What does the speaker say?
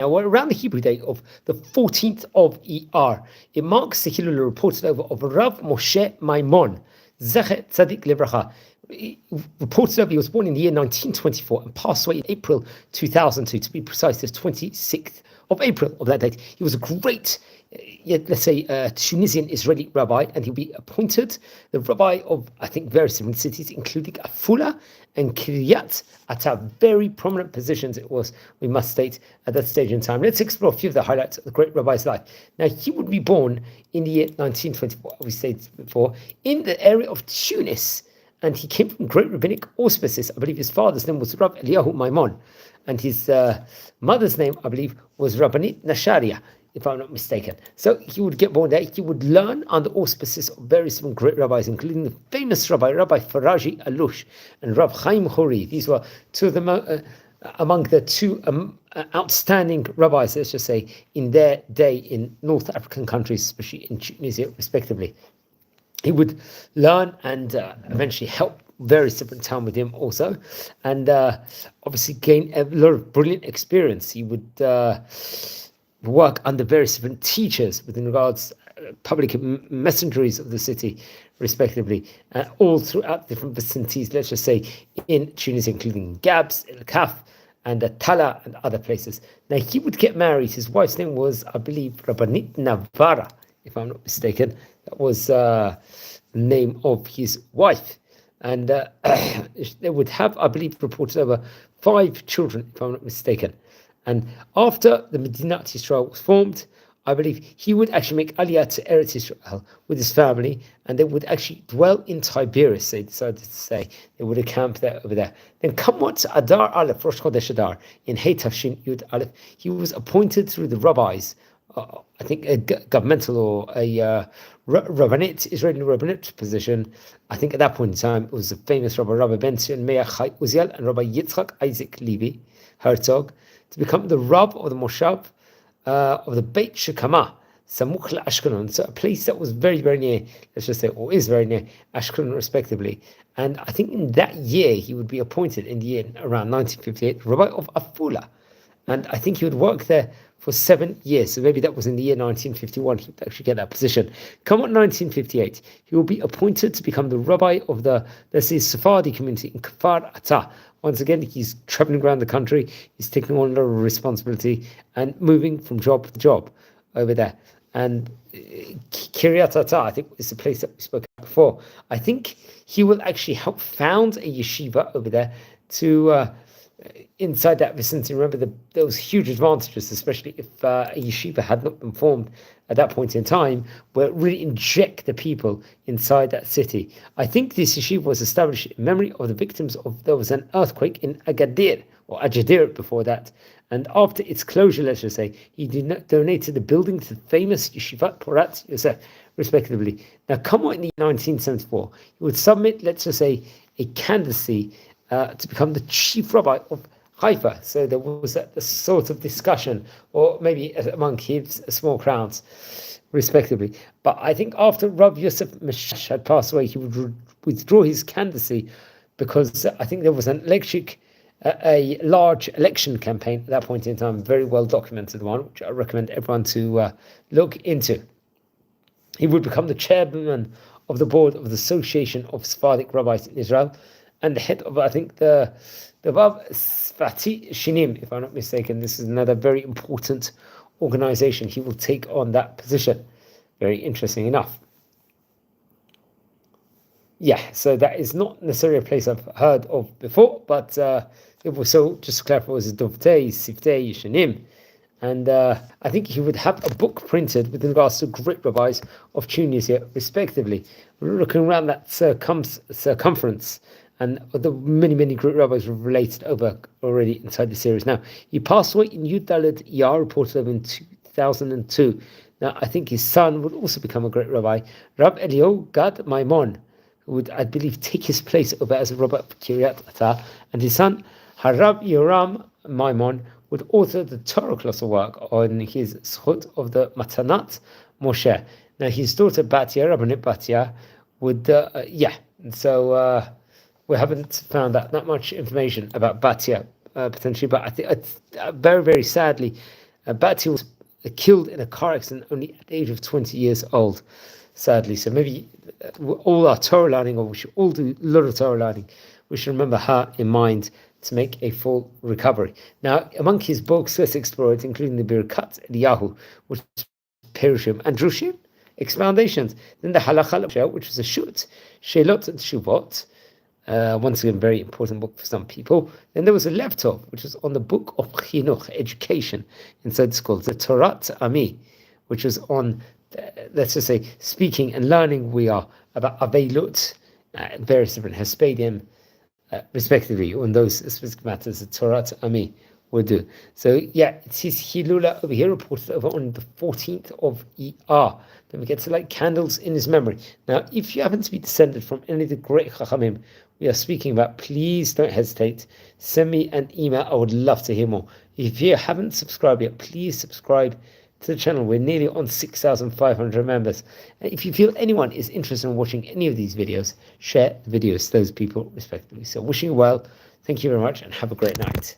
Now, we're around the Hebrew date of the 14th of ER. It marks the Hilul reported over of Rabbi Moshe Maimon Z'tl Livracha. Reported over, he was born in the year 1924 and passed away in April 2002, to be precise, the 26th of April of that date. He was a great, let's say, Tunisian Israeli rabbi, and he'll be appointed the rabbi of, I think, various different cities, including Cafula and Quiryat, at very prominent positions it was, we must state, at that stage in time. Let's explore a few of the highlights of the great rabbi's life. Now, he would be born in the year 1924, we stated before, in the area of Tunis, and he came from great rabbinic auspices. I believe his father's name was Rabbi Maimon, and his mother's name, I believe, was Rabbanit Nasharia, if I'm not mistaken. So he would get born there. He would learn under auspices of various different great rabbis, including the famous Rabbi Faraji Alush and Rabbi Chaim Hori. These were two of the among the two outstanding rabbis, let's just say, in their day in North African countries, especially in Tunisia, respectively. He would learn and eventually help various different Talmudim also, and obviously gain a lot of brilliant experience. He would work under various different teachers within regards public messengeries of the city, respectively, all throughout different vicinities, let's just say, in Tunisia, including Gabs, El Kaf, and Tala, and other places. Now, he would get married. His wife's name was, I believe, Rabbanit Navara, if I'm not mistaken. That was the name of his wife. And they would have, I believe, reported over 5 children, if I'm not mistaken. And after the Medinat Yisrael was formed, I believe he would actually make Aliyah to Eretz Yisrael with his family, and they would actually dwell in Tiberias, they decided to say. They would camp there over there. Then Kamot Adar Aleph, Rosh Chodesh Adar, in Hey Tafshin Yud Aleph, he was appointed through the rabbis, I think a governmental or a rabbinate, Israeli rabbinate position. I think at that point in time, it was the famous Rabbi Ben-Zion Meir Chai Uziel and Rabbi Yitzchak Isaac Levi Herzog, to become the Rav of the Moshav of the Beit Shekama, Samuch Ashkelon, so a place that was very, very near, let's just say, or is very near Ashkelon, respectively. And I think in that year, he would be appointed in the year around 1958, Rabbi of Cafula. And I think he would work there for 7 years. So maybe that was in the year 1951, he would actually get that position. Come on, 1958, he will be appointed to become the rabbi of the, let's say, Sephardi community in Kfar Atta. Once again, he's traveling around the country, he's taking on a lot of responsibility and moving from job to job over there. And Kiryat Atta, I think, is the place that we spoke about before. I think he will actually help found a yeshiva over there to inside that vicinity. Remember, those huge advantages, especially if a yeshiva had not been formed at that point in time, where it really inject the people inside that city. I think this yeshiva was established in memory of the victims of, there was an earthquake in Agadir, or Agadir before that. And after its closure, let's just say, he donated the building to the famous Yeshivat Porat Yosef, respectively. Now, come on, in the 1974, he would submit, let's just say, a candidacy to become the chief rabbi of Haifa. So there was a sort of discussion, or maybe among his small crowds, respectively. But I think after Rav Yosef Meshash had passed away, he would withdraw his candidacy, because I think there was a large election campaign at that point in time, very well documented one, which I recommend everyone to look into. He would become the chairman of the board of the Association of Sephardic Rabbis in Israel, and the head of, I think, the Vav Sfati Shinim, if I'm not mistaken. This is another very important organization. He will take on that position. Very interesting enough. Yeah, so that is not necessarily a place I've heard of before, but it was, so just to clarify, it was Dovtei, Siftei, Shinim. And I think he would have a book printed with regards to great rabbis of Tunisia, respectively. We're looking around that circumference, and the many great rabbis were related over already inside the series. Now, he passed away in Yud Daled Iyar, reported of in 2002. Now, I think his son would also become a great rabbi, Rab Elio Gad Maimon, who would, I believe, take his place over as a rabbi of Kiryat Atta, and his son, Harab Yoram Maimon, would author the Torah class work on his Zchut of the Matanat Moshe. Now, his daughter Batya, Rabbanit Batya, would, so we haven't found out that much information about Batya, potentially, but I think very, very sadly, Bati was killed in a car accident only at the age of 20 years old, sadly. So maybe all our Torah learning, or we should all do a lot of Torah learning, we should remember her in mind to make a full recovery. Now, among his books, let's explore it, including the Birkat Eliyahu, which is Perushim and Drushim, expoundations. Then the Halacha, which was a shut, Shelot and Shuvot, once again, very important book for some people. Then there was a Levtov, which was on the book of Chinuch, education, inside schools. The Torat Ami, which was on, let's just say, speaking and learning. We are about Aveilut, various different Hespedim, respectively, on those specific matters. The Torat Ami will do. So yeah, it's his Hilula over here, reported over on the 14th of ER. Then we get to light candles in his memory. Now, if you happen to be descended from any of the great Chachamim we are speaking about, please don't hesitate. Send me an email. I would love to hear more. If you haven't subscribed yet, please subscribe to the channel. We're nearly on 6,500 members. And if you feel anyone is interested in watching any of these videos, share the videos to those people respectively. So wishing you well. Thank you very much and have a great night.